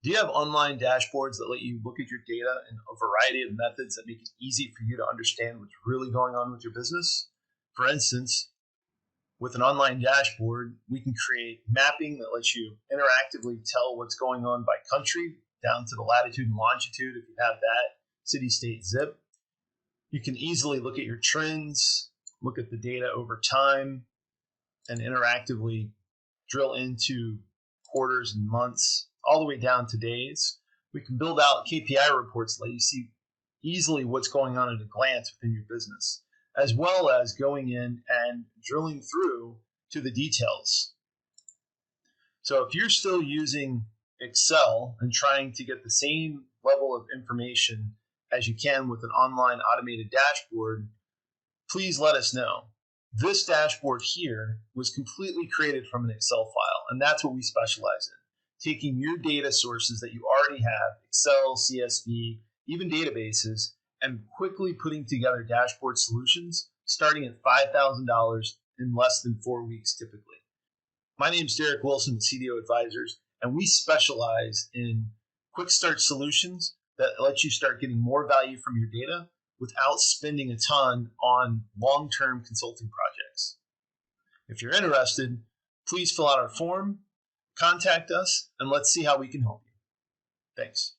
Do you have online dashboards that let you look at your data in a variety of methods that make it easy for you to understand what's really going on with your business? For instance, with an online dashboard, we can create mapping that lets you interactively tell what's going on by country, down to the latitude and longitude if you have that city state zip. You can easily look at your trends, look at the data over time, and interactively drill into quarters and months, all the way down to days. We can build out KPI reports that let you see easily what's going on at a glance within your business, as well as going in and drilling through to the details. So if you're still using Excel and trying to get the same level of information as you can with an online automated dashboard, please let us know. This dashboard here was completely created from an Excel file, and that's what we specialize in. Taking your data sources that you already have, Excel, CSV, even databases, and quickly putting together dashboard solutions starting at $5,000 in less than 4 weeks typically. My name is Derek Wilson with CDO Advisors, and we specialize in Quickstart solutions that let you start getting more value from your data without spending a ton on long-term consulting projects. If you're interested, please fill out our form, contact us, and let's see how we can help you. Thanks.